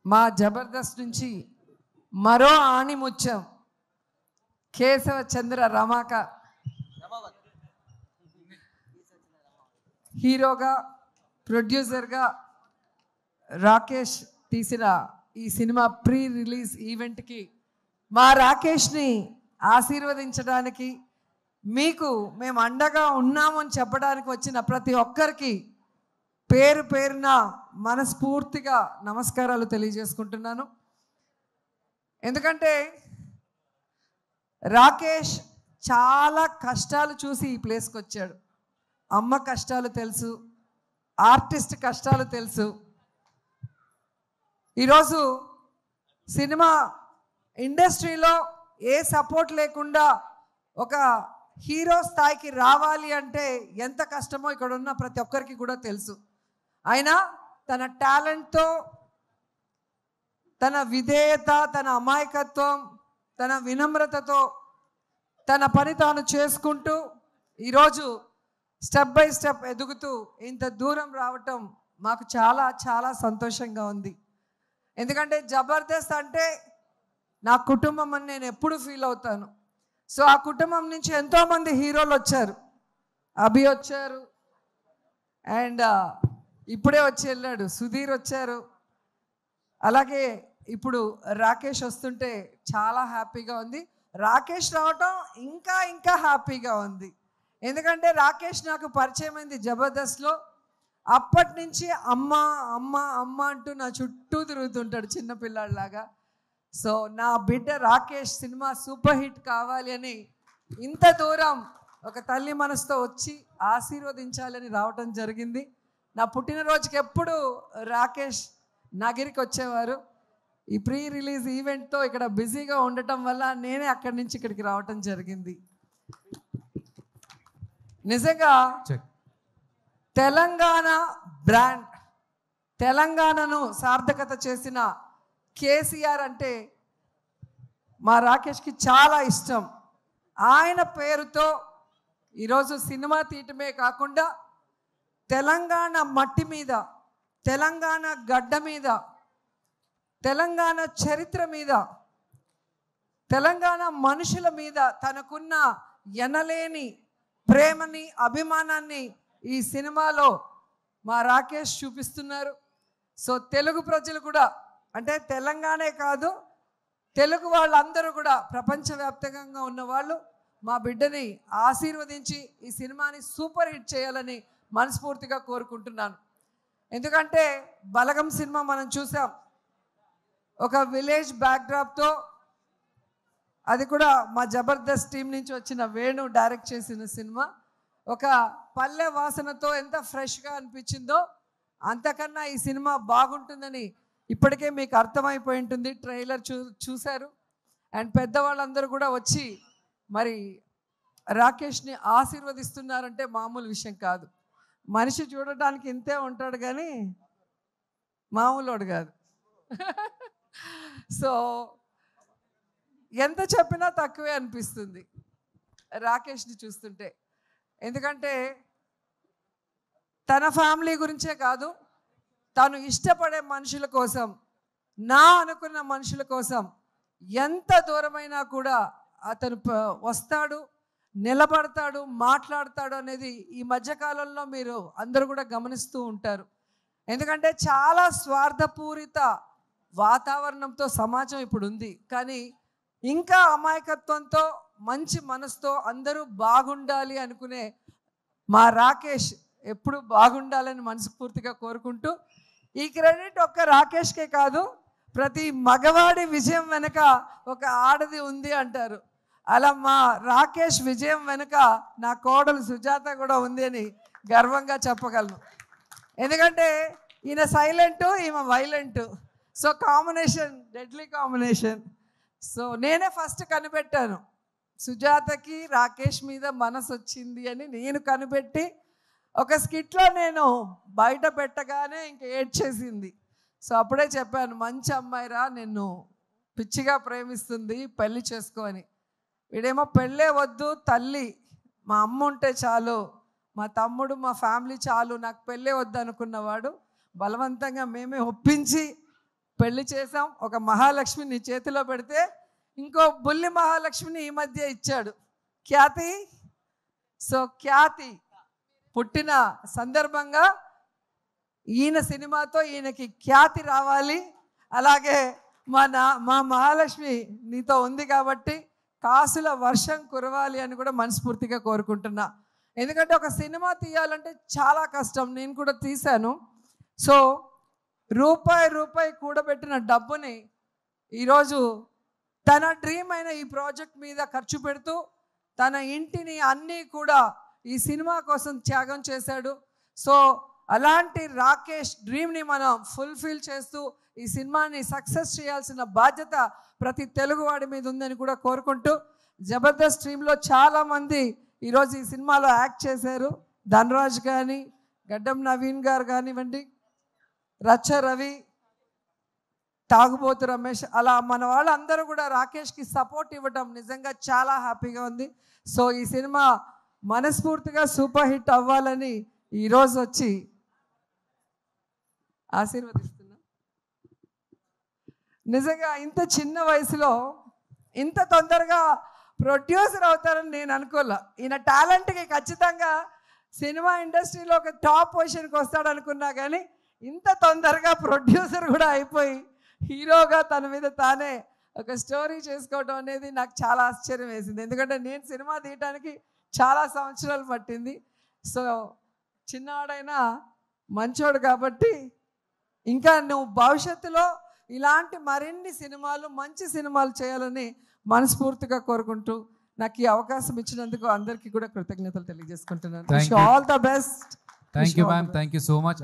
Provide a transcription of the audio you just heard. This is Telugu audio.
మా జబర్దస్త్ నుంచి మరో ఆణిముత్యం కేశవ చంద్ర రమాక హీరోగా ప్రొడ్యూసర్గా రాకేష్ తీసిన ఈ సినిమా ప్రీ రిలీజ్ ఈవెంట్కి మా రాకేష్ని ఆశీర్వదించడానికి మీకు మేము అండగా ఉన్నామని చెప్పడానికి వచ్చిన ప్రతి ఒక్కరికి పేరు పేరున మనస్ఫూర్తిగా నమస్కారాలు తెలియజేసుకుంటున్నాను. ఎందుకంటే రాకేష్ చాలా కష్టాలు చూసి ఈ ప్లేస్కి వచ్చాడు. అమ్మ కష్టాలు తెలుసు, ఆర్టిస్ట్ కష్టాలు తెలుసు. ఈరోజు సినిమా ఇండస్ట్రీలో ఏ సపోర్ట్ లేకుండా ఒక హీరో స్థాయికి రావాలి అంటే ఎంత కష్టమో ఇక్కడ ఉన్న ప్రతి ఒక్కరికి కూడా తెలుసు. అయినా తన టాలెంట్తో, తన విధేయత, తన అమాయకత్వం, తన వినమ్రతతో తన పని తాను చేసుకుంటూ ఈరోజు స్టెప్ బై స్టెప్ ఎదుగుతూ ఇంత దూరం రావటం మాకు చాలా చాలా సంతోషంగా ఉంది. ఎందుకంటే జబర్దస్త్ అంటే నా కుటుంబం అని నేను ఎప్పుడు ఫీల్ అవుతాను. సో ఆ కుటుంబం నుంచి ఎంతోమంది హీరోలు వచ్చారు. అభి వచ్చారు, అండ్ ఇప్పుడే వచ్చి వెళ్ళాడు సుధీర్ వచ్చారు. అలాగే ఇప్పుడు రాకేష్ వస్తుంటే చాలా హ్యాపీగా ఉంది. రాకేష్ రావటం ఇంకా ఇంకా హ్యాపీగా ఉంది. ఎందుకంటే రాకేష్ నాకు పరిచయం అయింది జబర్దస్త్లో. అప్పటి నుంచి అమ్మ అమ్మ అమ్మ అంటూ నా చుట్టూ తిరుగుతుంటాడు చిన్నపిల్లాడిలాగా. సో నా బిడ్డ రాకేష్ సినిమా సూపర్ హిట్ కావాలి అని ఇంత దూరం ఒక తల్లి మనసుతో వచ్చి ఆశీర్వదించాలని రావటం జరిగింది. నా పుట్టినరోజుకి ఎప్పుడు రాకేష్ నగిరికి వచ్చేవారు. ఈ ప్రీ రిలీజ్ ఈవెంట్తో ఇక్కడ బిజీగా ఉండటం వల్ల నేనే అక్కడి నుంచి ఇక్కడికి రావటం జరిగింది. నిజంగా తెలంగాణ బ్రాండ్, తెలంగాణను సార్థకత చేసిన కేసీఆర్ అంటే మా రాకేష్కి చాలా ఇష్టం. ఆయన పేరుతో ఈరోజు సినిమా తీయటమే కాకుండా తెలంగాణ మట్టి మీద, తెలంగాణ గడ్డ మీద, తెలంగాణ చరిత్ర మీద, తెలంగాణ మనుషుల మీద తనకున్న ఎనలేని ప్రేమని, అభిమానాన్ని ఈ సినిమాలో మా రాకేష్ చూపిస్తున్నారు. సో తెలుగు ప్రజలు కూడా, అంటే తెలంగాణే కాదు తెలుగు వాళ్ళందరూ కూడా, ప్రపంచవ్యాప్తంగా ఉన్న వాళ్ళు మా బిడ్డని ఆశీర్వదించి ఈ సినిమాని సూపర్ హిట్ చేయాలని మనస్ఫూర్తిగా కోరుకుంటున్నాను. ఎందుకంటే బలగం సినిమా మనం చూసాం, ఒక విలేజ్ బ్యాక్డ్రాప్తో, అది కూడా మా జబర్దస్త్ టీం నుంచి వచ్చిన వేణు డైరెక్ట్ చేసిన సినిమా. ఒక పల్లె వాసనతో ఎంత ఫ్రెష్గా అనిపించిందో అంతకన్నా ఈ సినిమా బాగుంటుందని ఇప్పటికే మీకు అర్థమైపోయి ఉంటుంది. ట్రైలర్ చూశారు. అండ్ పెద్దవాళ్ళందరూ కూడా వచ్చి మరి రాకేష్ని ఆశీర్వదిస్తున్నారంటే మామూలు విషయం కాదు. మనిషి చూడటానికి ఇంతే ఉంటాడు కానీ మామూలుడు కాదు. సో ఎంత చెప్పినా తక్కువే అనిపిస్తుంది రాకేష్ని చూస్తుంటే. ఎందుకంటే తన ఫ్యామిలీ గురించే కాదు, తను ఇష్టపడే మనుషుల కోసం, నా అనుకున్న మనుషుల కోసం ఎంత దూరమైనా కూడా అతను వస్తాడు, నిలబడతాడు, మాట్లాడతాడు అనేది ఈ మధ్యకాలంలో మీరు అందరూ కూడా గమనిస్తూ ఉంటారు. ఎందుకంటే చాలా స్వార్థపూరిత వాతావరణంతో సమాజం ఇప్పుడు ఉంది. కానీ ఇంకా అమాయకత్వంతో, మంచి మనసుతో అందరూ బాగుండాలి అనుకునే మా రాకేష్ ఎప్పుడు బాగుండాలని మనస్ఫూర్తిగా కోరుకుంటూ, ఈ క్రెడిట్ ఒక్క రాకేష్కే కాదు, ప్రతి మగవాడి విజయం వెనుక ఒక ఆడది ఉంది అంటారు. అలా మా రాకేష్ విజయం వెనుక నా కోడలు సుజాత కూడా ఉంది అని గర్వంగా చెప్పగలను. ఎందుకంటే ఈయన సైలెంటు, ఈమె violent. So combination deadly combination. So నేనే ఫస్ట్ కనిపెట్టాను, సుజాతకి రాకేష్ మీద మనసు వచ్చింది అని నేను కనిపెట్టి ఒక స్కిట్లో నేను బయట పెట్టగానే ఇంక ఏడ్చేసింది. సో అప్పుడే చెప్పాను, మంచి అమ్మాయిరా, నిన్ను పిచ్చిగా ప్రేమిస్తుంది, పెళ్లి చేసుకో అని. వీడేమో పెళ్ళే వద్దు, తల్లి మా అమ్మ ఉంటే చాలు, మా తమ్ముడు మా ఫ్యామిలీ చాలు, నాకు పెళ్ళే వద్దు అనుకున్నవాడు బలవంతంగా మేమే ఒప్పించి పెళ్లి చేసాం. ఒక మహాలక్ష్మి నీ చేతిలో పెడితే ఇంకో బుల్లి మహాలక్ష్మిని ఈ మధ్య ఇచ్చాడు, ఖ్యాతి. సో ఖ్యాతి పుట్టిన సందర్భంగా ఈయన సినిమాతో ఈయనకి ఖ్యాతి రావాలి. అలాగే మా మహాలక్ష్మి నీతో ఉంది కాబట్టి కాసుల వర్షం కురవాలి అని కూడా మనస్ఫూర్తిగా కోరుకుంటున్నా. ఎందుకంటే ఒక సినిమా తీయాలంటే చాలా కష్టం. నేను కూడా తీశాను. సో రూపాయి కూడబెట్టిన డబ్బుని ఈరోజు తన డ్రీమ్ అయిన ఈ ప్రాజెక్ట్ మీద ఖర్చు పెడుతూ తన ఇంటిని అన్నీ కూడా ఈ సినిమా కోసం త్యాగం చేశాడు. సో అలాంటి రాకేష్ డ్రీమ్ని మనం ఫుల్ఫిల్ చేస్తూ ఈ సినిమాని సక్సెస్ చేయాల్సిన బాధ్యత ప్రతి తెలుగువాడి మీద ఉందని కూడా కోరుకుంటూ, జబర్దస్త్ టీంలో చాలామంది ఈరోజు ఈ సినిమాలో యాక్ట్ చేశారు. ధనరాజ్ కానీ, గడ్డం నవీన్ గారు కానివ్వండి, రచ్చ రవి, తాగుబోతు రమేష్, అలా మన వాళ్ళందరూ కూడా రాకేష్కి సపోర్ట్ ఇవ్వటం నిజంగా చాలా హ్యాపీగా ఉంది. సో ఈ సినిమా మనస్ఫూర్తిగా సూపర్ హిట్ అవ్వాలని ఈరోజు వచ్చి ఆశీర్వదిస్తున్నా. నిజంగా ఇంత చిన్న వయసులో ఇంత తొందరగా ప్రొడ్యూసర్ అవుతారని నేను అనుకోలే. ఈయన టాలెంట్కి ఖచ్చితంగా సినిమా ఇండస్ట్రీలో ఒక టాప్ పొజిషన్కి వస్తాడనుకున్నా, కానీ ఇంత తొందరగా ప్రొడ్యూసర్ కూడా అయిపోయి హీరోగా తన మీద తానే ఒక స్టోరీ చేసుకోవడం అనేది నాకు చాలా ఆశ్చర్యం వేసింది. ఎందుకంటే నేను సినిమా తీయటానికి చాలా సంవత్సరాలు పట్టింది. సో చిన్నవాడైనా మంచోడు కాబట్టి ఇంకా నువ్వు భవిష్యత్తులో ఇలాంటి మరిన్ని సినిమాలు, మంచి సినిమాలు చేయాలని మనస్ఫూర్తిగా కోరుకుంటూ నాకు ఈ అవకాశం ఇచ్చినందుకు అందరికీ కూడా కృతజ్ఞతలు తెలియజేసుకుంటున్నాను. All the best. Thank you ma'am. Thank you so much.